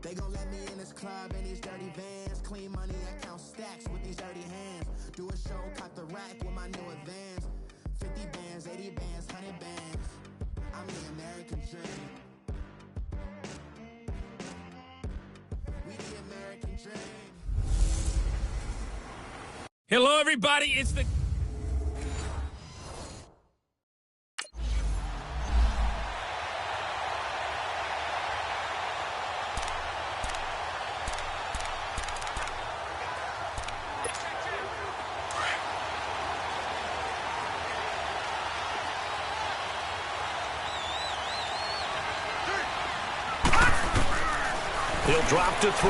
They gon' let me in this club in these dirty vans. Clean money, I count stacks with these dirty hands. Do a show, cock the rack with my new advance. 50 bands, 80 bands, 100 bands. I'm the American dream. We the American dream. Hello, everybody. It's the... He'll drop to throw.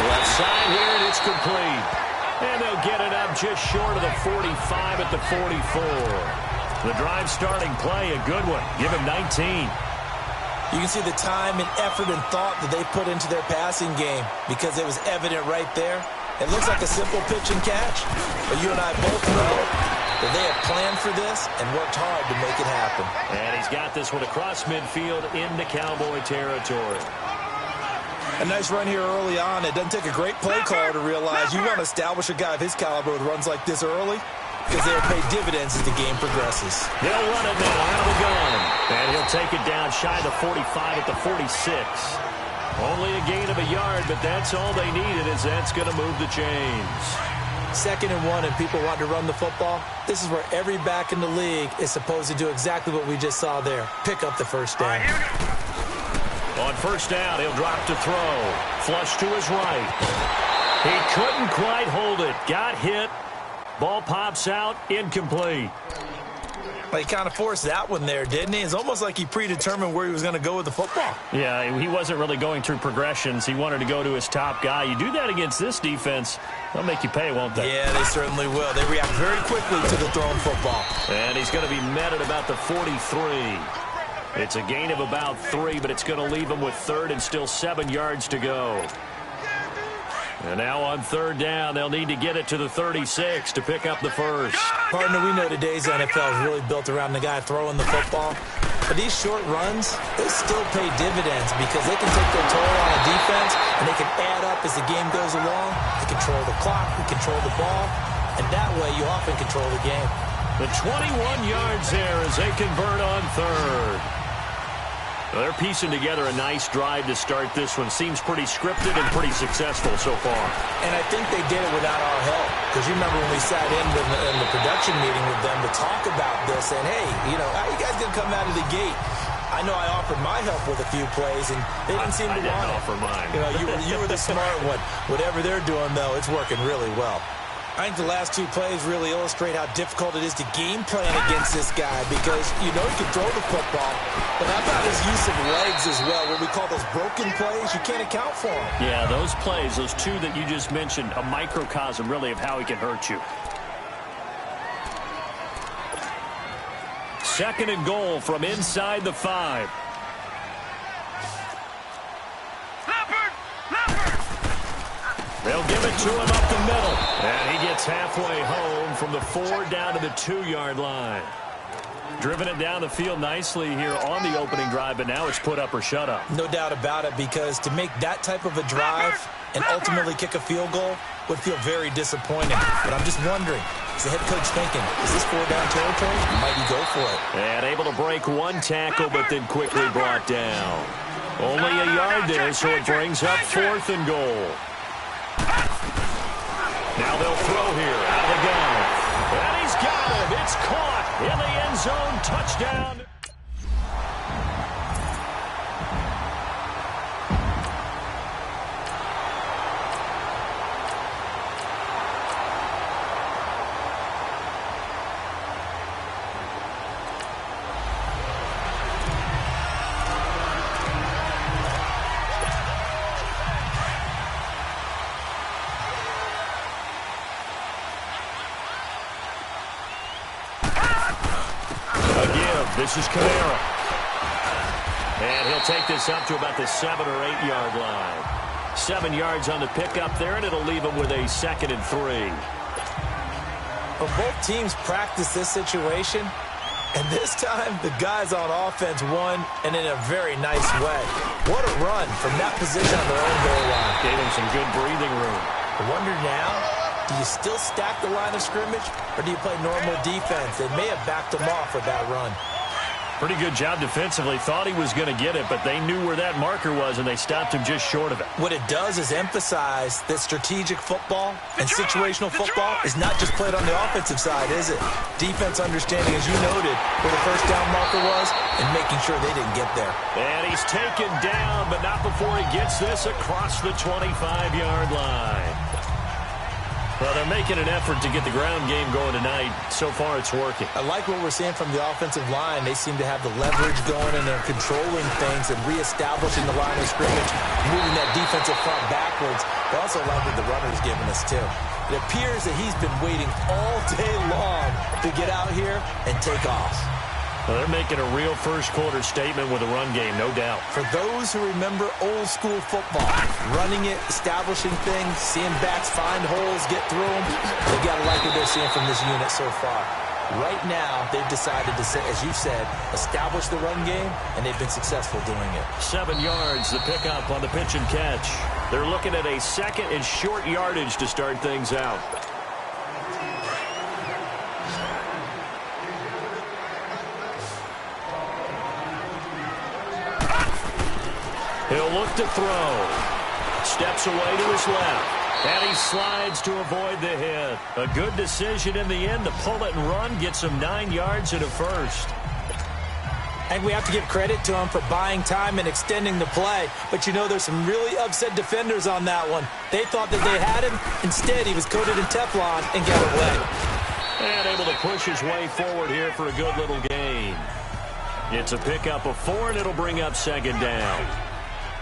Left side here, and it's complete. And they'll get it up just short of the 45 at the 44. The drive starting play, a good one. Give him 19. You can see the time and effort and thought that they put into their passing game because it was evident right there. It looks like a simple pitch and catch, but you and I both know that they have planned for this and worked hard to make it happen. And he's got this one across midfield into Cowboy territory. A nice run here early on. It doesn't take a great play caller to realize you want to establish a guy of his caliber with runs like this early because they'll pay dividends as the game progresses. They'll run it now out of the gun. And he'll take it down shy of the 45 at the 46. Only a gain of a yard, but that's all they needed as that's going to move the chains. 2nd and 1 and people want to run the football. This is where every back in the league is supposed to do exactly what we just saw there. Pick up the first down. On first down, he'll drop to throw. Flush to his right. He couldn't quite hold it. Got hit. Ball pops out. Incomplete. He kind of forced that one there, didn't he? It's almost like he predetermined where he was going to go with the football. Yeah, he wasn't really going through progressions. He wanted to go to his top guy. You do that against this defense, they'll make you pay, won't they? Yeah, they certainly will. They react very quickly to the thrown football. And he's going to be met at about the 43. It's a gain of about 3, but it's going to leave him with 3rd and still 7 yards to go. And now on 3rd down, they'll need to get it to the 36 to pick up the first. Partner, we know today's NFL is really built around the guy throwing the football. But these short runs, they still pay dividends because they can take their toll on a defense and they can add up as the game goes along. They control the clock, they control the ball, and that way you often control the game. The 21 yards there as they convert on 3rd. Well, they're piecing together a nice drive to start this one. Seems pretty scripted and pretty successful so far. And I think they did it without our help. Because you remember when we sat in the production meeting with them to talk about this, and hey, how you guys going to come out of the gate? I know I offered my help with a few plays, and they didn't seem to want it. Offer mine. You were the smart one. Whatever they're doing, though, it's working really well. I think the last 2 plays really illustrate how difficult it is to game plan against this guy because he can throw the football, but how about his use of legs as well? What we call those broken plays, you can't account for them. Yeah, those plays, those 2 that you just mentioned, a microcosm really of how he can hurt you. 2nd and goal from inside the 5. They'll give it to him up the middle. And he gets halfway home from the 4 down to the 2-yard line. Driven it down the field nicely here on the opening drive, but now it's put up or shut up. No doubt about it, because to make that type of a drive and ultimately kick a field goal would feel very disappointing. But I'm just wondering, is the head coach thinking, is this 4-down territory? Might he go for it? And able to break 1 tackle, but then quickly brought down. Only a yard there, so it brings up 4th and goal. Now they'll throw here out of the gun. And he's got him. It's caught in the end zone. Touchdown. This is Kamara. And he'll take this up to about the 7 or 8 yard line. 7 yards on the pickup there, and it'll leave him with a 2nd and 3. Well, both teams practice this situation, And this time, the guys on offense won, and in a very nice way. What a run from that position on their own goal line. Gave him some good breathing room. I wonder now, do you still stack the line of scrimmage, or do you play normal defense? They may have backed him off with that run. Pretty good job defensively. Thought he was going to get it, but they knew where that marker was, and they stopped him just short of it. What it does is emphasize that strategic football and situational football is not just played on the offensive side, is it? Defense understanding, as you noted, where the first down marker was and making sure they didn't get there. And he's taken down, but not before he gets this across the 25-yard line. Well, they're making an effort to get the ground game going tonight. So far, it's working. I like what we're seeing from the offensive line. They seem to have the leverage going, and they're controlling things and reestablishing the line of scrimmage, moving that defensive front backwards. They also like what the runner's giving us, too. It appears that he's been waiting all day long to get out here and take off. Well, they're making a real first-quarter statement with a run game, no doubt. For those who remember old-school football, running it, establishing things, seeing backs find holes, get through them, they've got to like what they're seeing from this unit so far. Right now, they've decided to, as you said, establish the run game, and they've been successful doing it. 7 yards, the pickup on the pitch and catch. They're looking at a second and short yardage to start things out. He'll look to throw. Steps away to his left. And he slides to avoid the hit. A good decision in the end to pull it and run. Gets him 9 yards and a first. And we have to give credit to him for buying time and extending the play. But, you know, there's some really upset defenders on that one. They thought that they had him. Instead, he was coated in Teflon and got away. And able to push his way forward here for a good little gain. It's a pickup of 4, and it'll bring up second down.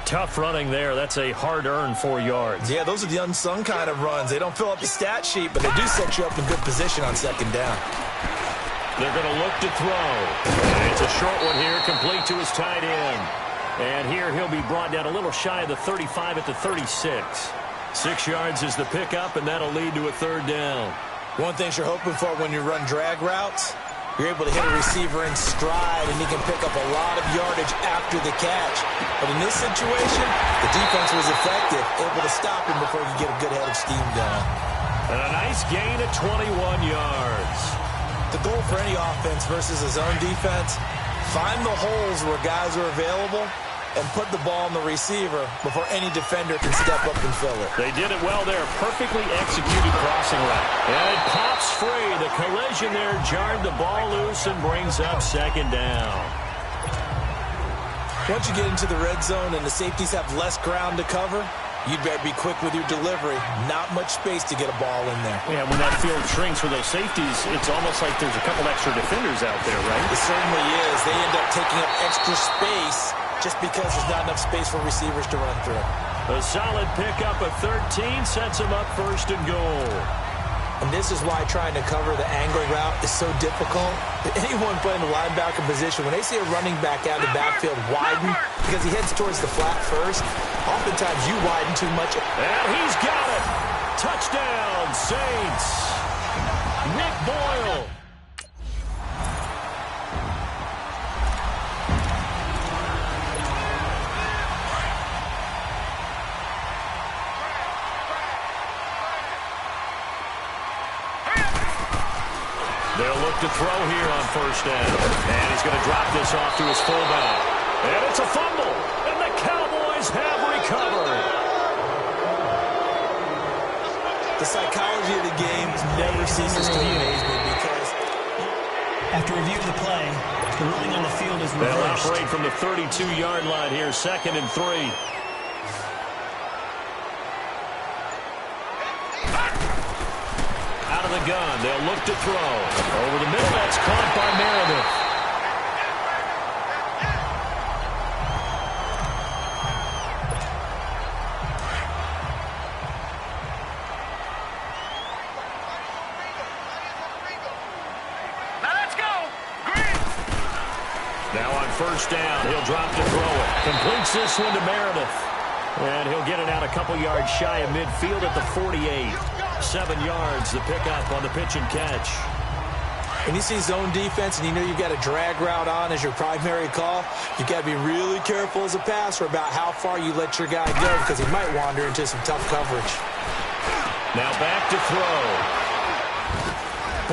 Tough running there. That's a hard-earned 4 yards. Yeah, those are the unsung kind of runs. They don't fill up the stat sheet, but they do set you up in good position on second down. They're going to look to throw. And it's a short one here, complete to his tight end. And here he'll be brought down a little shy of the 35 at the 36. 6 yards is the pickup, and that'll lead to a third down. One thing you're hoping for when you run drag routes, you're able to hit a receiver in stride, and he can pick up a lot of yardage after the catch. But in this situation, the defense was effective, able to stop him before he could get a good head of steam going. And a nice gain of 21 yards. The goal for any offense versus his own defense, find the holes where guys are available and put the ball on the receiver before any defender can step up and fill it. They did it well there. Perfectly executed crossing route. And it pops free. The collision there jarred the ball loose and brings up second down. Once you get into the red zone and the safeties have less ground to cover, you'd better be quick with your delivery. Not much space to get a ball in there. Yeah, when that field shrinks with those safeties, it's almost like there's a couple extra defenders out there, right? It certainly is. They end up taking up extra space just because there's not enough space for receivers to run through. A solid pickup of 13 sets him up first and goal. And this is why trying to cover the angle route is so difficult. Anyone playing the linebacker position, when they see a running back out of the backfield widen because he heads towards the flat first, oftentimes you widen too much. And he's got it. Touchdown, Saints. Nick Boyle. They'll look to throw here on first down. And he's going to drop this off to his fullback. And it's a fumble. And the Cowboys have recovered. The psychology of the game never ceases to amaze me because after review of the play, the ruling on the field is reversed. They'll operate from the 32-yard line here, 2nd and 3. Out of the gun, they'll look to throw. Over the middle, that's caught by Meredith. Now let's go. Green. Now on first down, he'll drop to throw it. Completes this one to Meredith. And he'll get it out a couple yards shy of midfield at the 48. 7 yards, the pickup on the pitch and catch. When you see zone defense and you know you've got a drag route on as your primary call, you've got to be really careful as a passer about how far you let your guy go because he might wander into some tough coverage. Now back to throw.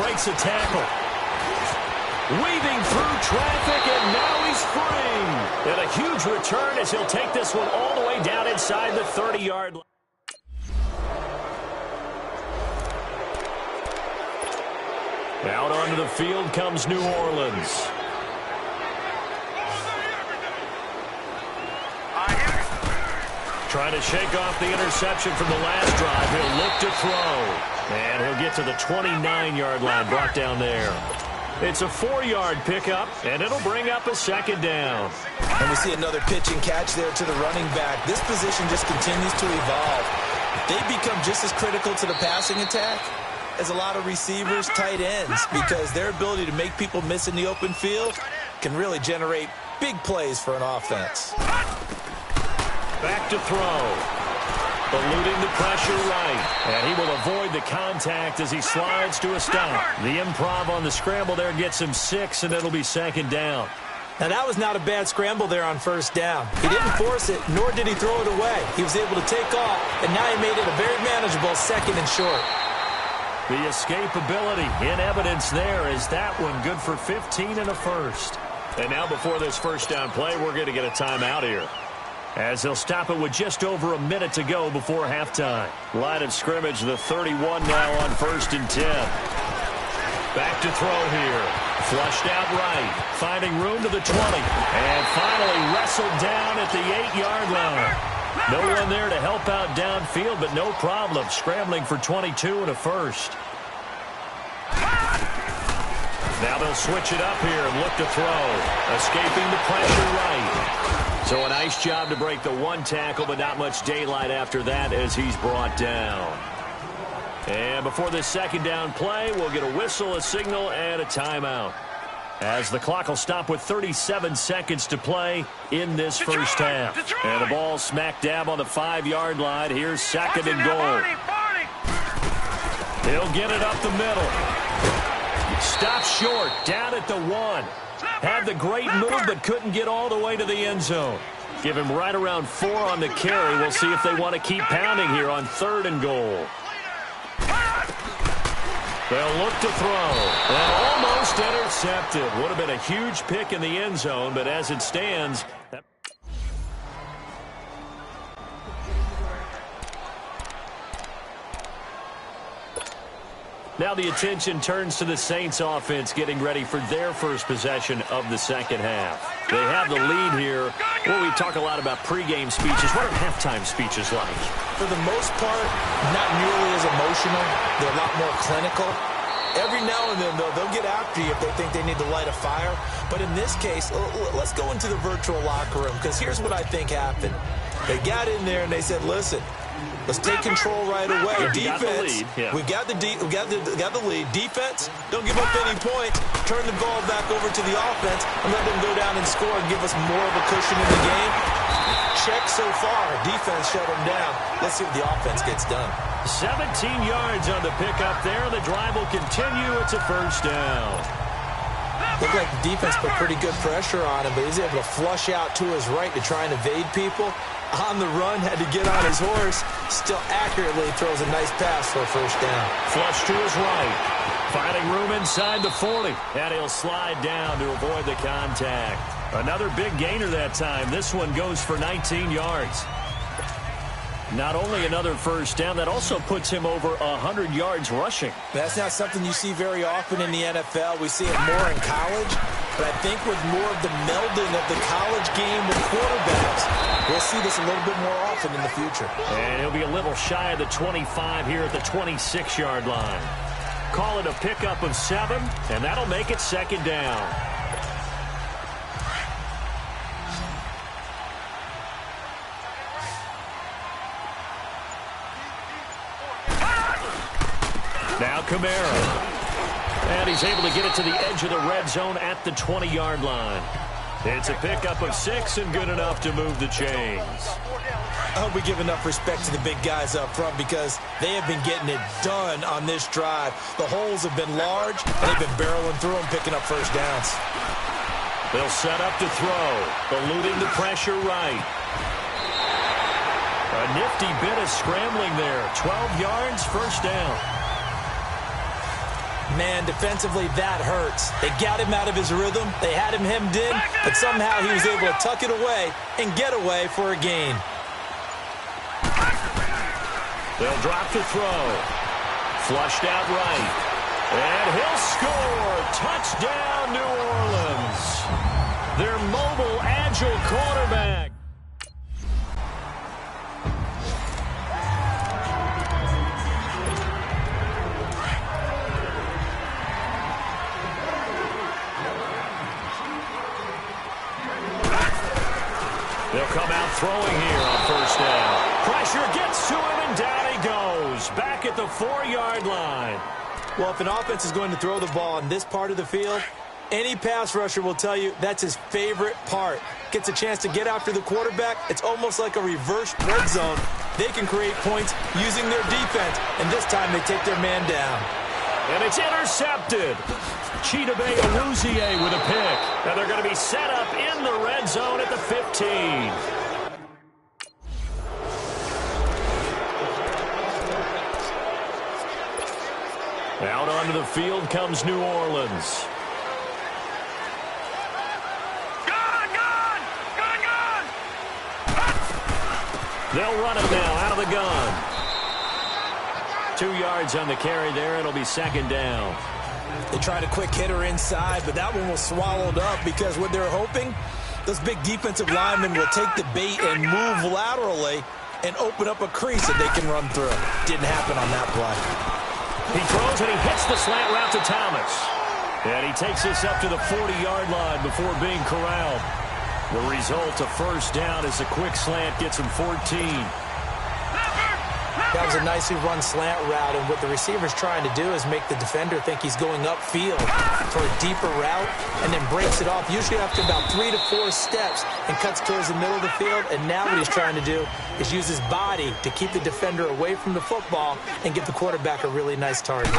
Breaks a tackle. Weaving through traffic, and now he's free. And a huge return as he'll take this one all the way down inside the 30-yard line. Out onto the field comes New Orleans. Trying to shake off the interception from the last drive. He'll look to throw. And he'll get to the 29-yard line, brought down there. It's a 4-yard pickup, and it'll bring up a second down. And we see another pitch and catch there to the running back. This position just continues to evolve. They become just as critical to the passing attack as a lot of receivers, tight ends, because their ability to make people miss in the open field can really generate big plays for an offense. Back to throw. Eluding the pressure right. And he will avoid the contact as he slides to a stop. The improv on the scramble there gets him 6, and it'll be second down. Now, that was not a bad scramble there on first down. He didn't force it, nor did he throw it away. He was able to take off, and now he made it a very manageable second and short. The escapability in evidence there is that one good for 15 and a first. And now before this first down play, we're going to get a timeout here, as he'll stop it with just over a minute to go before halftime. Line of scrimmage, the 31 now on 1st and 10. Back to throw here. Flushed out right. Finding room to the 20. And finally wrestled down at the 8-yard line. No one there to help out downfield, but no problem. Scrambling for 22 and a first. Now they'll switch it up here and look to throw. Escaping the pressure right. So a nice job to break the one tackle, but not much daylight after that as he's brought down. And before this second down play, we'll get a whistle, a signal, and a timeout, as the clock will stop with 37 seconds to play in this first half. And the ball smack dab on the 5-yard line. Here's second and goal. He'll get it up the middle. Stop short, down at the 1. Had the great move, but couldn't get all the way to the end zone. Give him right around 4 on the carry. We'll see if they want to keep pounding here on 3rd and goal. They'll look to throw. And almost intercepted. Would have been a huge pick in the end zone, but as it stands... Now the attention turns to the Saints offense getting ready for their first possession of the second half. They have the lead here. Well, we talk a lot about pregame speeches. What are halftime speeches like? For the most part, not nearly as emotional. They're a lot more clinical. Every now and then, though, they'll get after you if they think they need to light a fire. But in this case, let's go into the virtual locker room, because here's what I think happened. They got in there and they said, listen, let's take control right away. Defense, we've got the lead. Defense, don't give up any points. Turn the ball back over to the offense and let them go down and score and give us more of a cushion in the game. Check so far. Defense shut them down. Let's see what the offense gets done. 17 yards on the pickup there. The drive will continue. It's a first down. Looked like the defense put pretty good pressure on him, but he's able to flush out to his right to try and evade people. On the run, had to get on his horse. Still accurately throws a nice pass for a first down. Flush to his right. Finding room inside the 40. And he'll slide down to avoid the contact. Another big gainer that time. This one goes for 19 yards. Not only another first down, that also puts him over 100 yards rushing. That's not something you see very often in the NFL. We see it more in college. But I think with more of the melding of the college game with quarterbacks, we'll see this a little bit more often in the future. And he'll be a little shy of the 25 here at the 26-yard line. Call it a pickup of 7, and that'll make it second down. Now Kamara. And he's able to get it to the edge of the red zone at the 20-yard line. It's a pickup of 6 and good enough to move the chains. I hope we give enough respect to the big guys up front because they have been getting it done on this drive. The holes have been large, and they've been barreling through them, picking up first downs. They'll set up to throw, eluding the pressure right. A nifty bit of scrambling there. 12 yards, first down. Man, defensively, that hurts. They got him out of his rhythm. They had him hemmed in, but somehow he was able to tuck it away and get away for a gain. They'll drop to throw. Flushed out right. And he'll score. Touchdown, New Orleans. Their mobile, agile quarterback. They'll come out throwing here on first down. Pressure gets to him, and down he goes. Back at the 4-yard line. Well, if an offense is going to throw the ball in this part of the field, any pass rusher will tell you that's his favorite part. Gets a chance to get after the quarterback. It's almost like a reverse red zone. They can create points using their defense, and this time they take their man down. And it's intercepted. Chidobe Awuzie with a pick. And they're going to be set up in the red zone at the 15. Out onto the field comes New Orleans. They'll run it now out of the gun. 2 yards on the carry there. It'll be second down. They tried a quick hitter inside, but that one was swallowed up because what they're hoping, those big defensive linemen will take the bait and move laterally and open up a crease that they can run through. Didn't happen on that play. He throws and he hits the slant route to Thomas. And he takes this up to the 40-yard line before being corralled. The result, a first down as a quick slant gets him 14. That was a nicely run slant route, and what the receiver's trying to do is make the defender think he's going upfield for a deeper route and then breaks it off, usually after about 3 to 4 steps, and cuts towards the middle of the field. And now what he's trying to do is use his body to keep the defender away from the football and give the quarterback a really nice target.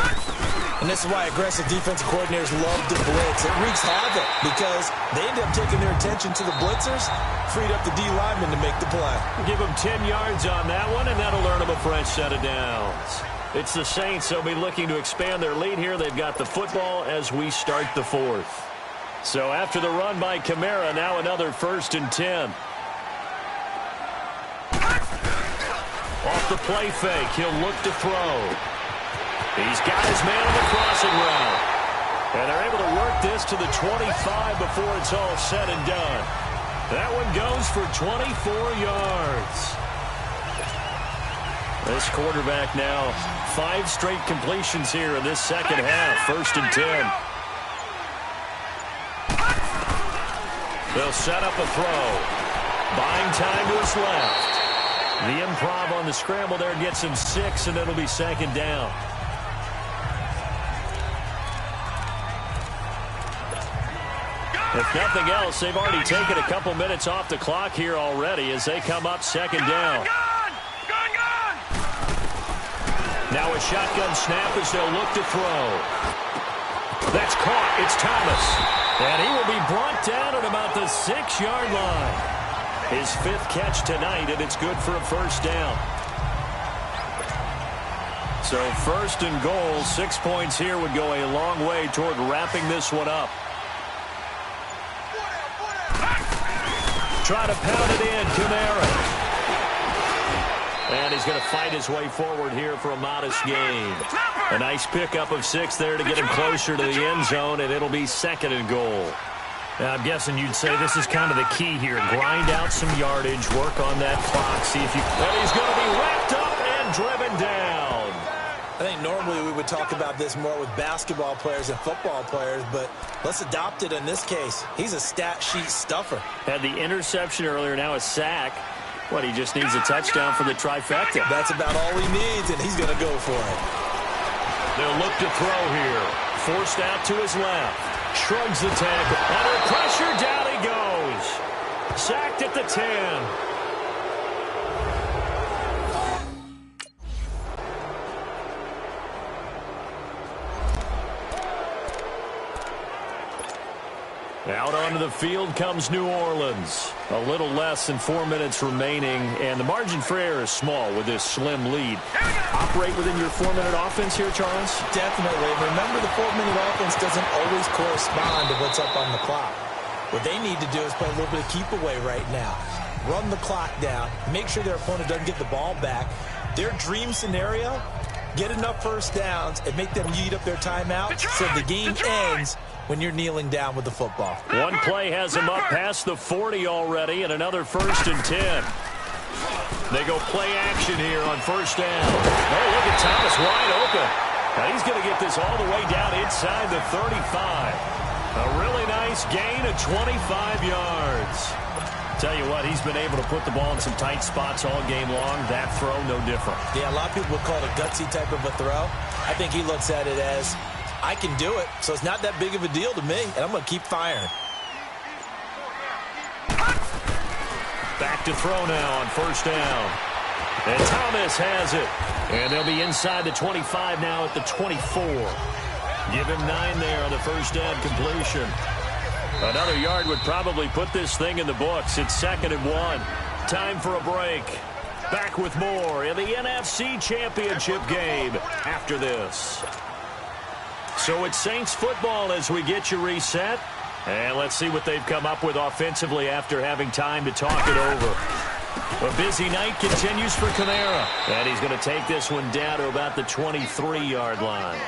And this is why aggressive defensive coordinators love to blitz. It wreaks havoc because they end up taking their attention to the blitzers, freed up the D lineman to make the play. Give them 10 yards on that one, and that'll earn them a fresh set of downs. It's the Saints. They'll be looking to expand their lead here. They've got the football as we start the fourth. So after the run by Kamara, now another 1st and 10. Off the play fake, he'll look to throw. He's got his man on the crossing route. And they're able to work this to the 25 before it's all said and done. That one goes for 24 yards. This quarterback now 5 straight completions here in this second half. 1st and 10. They'll set up a throw. Buying time to his left. The improv on the scramble there gets him 6, and it'll be second down. If nothing else, they've already taken a couple minutes off the clock here already as they come up second down. Now a shotgun snap as they'll look to throw. That's caught. It's Thomas. And he will be brought down at about the 6-yard line. His 5th catch tonight, and it's good for a first down. So 1st and goal, 6 points here would go a long way toward wrapping this one up. Try to pound it in, Kamara. And he's going to fight his way forward here for a modest gain. A nice pickup of 6 there to get him closer to the end zone, and it'll be 2nd and goal. Now, I'm guessing you'd say this is kind of the key here. Grind out some yardage, work on that clock, see if you... And he's going to be wrapped up and driven down. I think normally we would talk about this more with basketball players and football players, but let's adopt it in this case. He's a stat sheet stuffer. Had the interception earlier, now a sack. What, he just needs a touchdown for the trifecta. That's about all he needs, and he's going to go for it. They'll look to throw here. Forced out to his left. Shrugs the tackle. Under pressure, down he goes. Sacked at the 10. Out onto the field comes New Orleans. A little less than 4 minutes remaining, and the margin for error is small with this slim lead. Operate within your 4-minute offense here, Charles? Definitely. Remember, the 4-minute offense doesn't always correspond to what's up on the clock. What they need to do is play a little bit of keep away right now. Run the clock down. Make sure their opponent doesn't get the ball back. Their dream scenario, get enough first downs and make them eat up their timeout so the game ends when you're kneeling down with the football. One play has them up past the 40 already, and another 1st and 10. They go play action here on 1st down. Oh, look at Thomas wide open. Now he's going to get this all the way down inside the 35. A really nice gain of 25 yards. Tell you what, he's been able to put the ball in some tight spots all game long. That throw, no different. Yeah, a lot of people would call it a gutsy type of a throw. I think he looks at it as, I can do it, so it's not that big of a deal to me, and I'm going to keep firing. Back to throw now on 1st down. And Thomas has it. And they'll be inside the 25 now at the 24. Give him 9 there on the 1st down completion. Another yard would probably put this thing in the books. It's 2nd and 1. Time for a break. Back with more in the NFC Championship game after this. So it's Saints football as we get you reset. And let's see what they've come up with offensively after having time to talk it over. A busy night continues for Kamara. And he's going to take this one down to about the 23-yard line.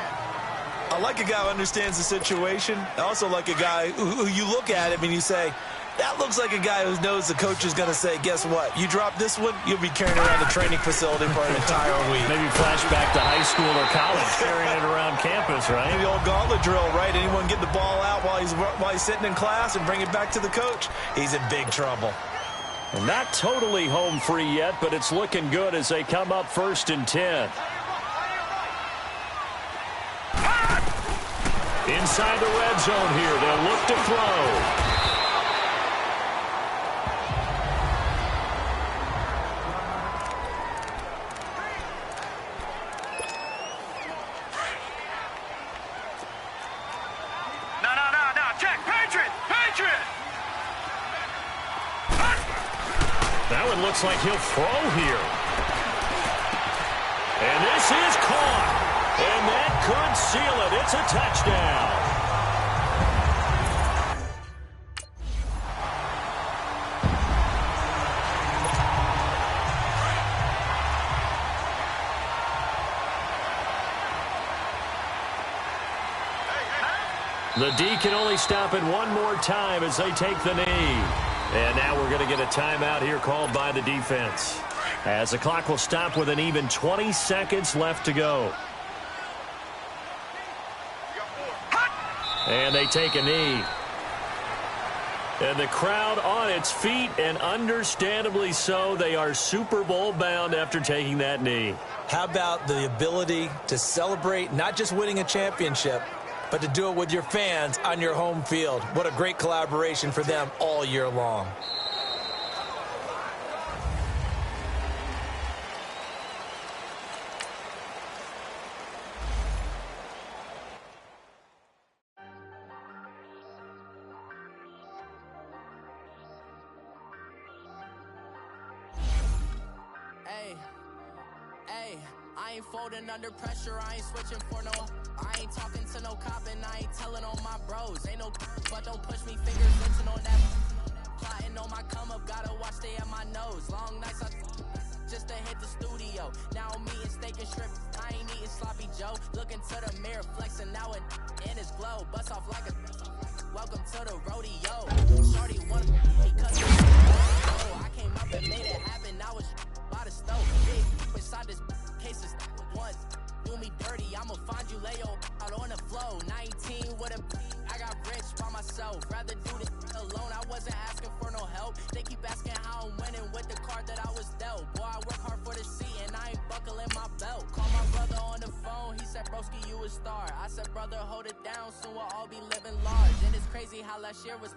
I like a guy who understands the situation. I also like a guy who you look at him and you say, that looks like a guy who knows the coach is going to say, guess what? You drop this one, you'll be carrying around the training facility for an entire week. Maybe flashback to high school or college, carrying it around campus, right? The old gauntlet drill, right? Anyone get the ball out while he's sitting in class and bring it back to the coach? He's in big trouble. And not totally home free yet, but it's looking good as they come up 1st and 10. Inside the red zone here, they'll look to throw. No, check, Patriot! That one looks like he'll throw here. And this is caught. And that could seal it. It's a touchdown. The D can only stop it one more time as they take the knee. And now we're going to get a timeout here called by the defense, as the clock will stop with an even 20 seconds left to go. And they take a knee. And the crowd on its feet, and understandably so. They are Super Bowl bound after taking that knee. How about the ability to celebrate not just winning a championship, but to do it with your fans on your home field? What a great collaboration for them all year long. I ain't folding under pressure, I ain't switching for no. I ain't talking to no cop and I ain't telling on my bros. Ain't no but don't push me, fingers lynching on that. Plotting on my come up, gotta watch stay at my nose. Long nights I just to hit the studio. Now I'm eating steak and shrimp, I ain't eating sloppy Joe. Looking to the mirror, flexing now it in his glow. Bust off like a welcome to the rodeo. Shorty wanna because I came up and made it happen. Now it's by the stove. Big inside this cases once do me dirty. I'ma find you lay out on the flow. 19 with a I got rich by myself. Rather do this alone. I wasn't asking for no help. They keep asking how I'm winning with the card that I was dealt. Boy, I work hard for the seat and I ain't buckling my belt. Call my brother on the phone. He said, broski, you a star. I said, brother, hold it down. Soon we'll all be living large. And it's crazy how last year was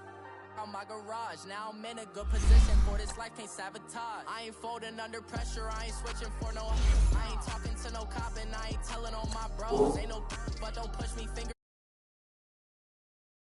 on my garage. Now I'm in a good position for this life, can't sabotage. I ain't folding under pressure, I ain't switching for no. I ain't talking to no cop and I ain't telling on my bros. Ain't no but don't push me, finger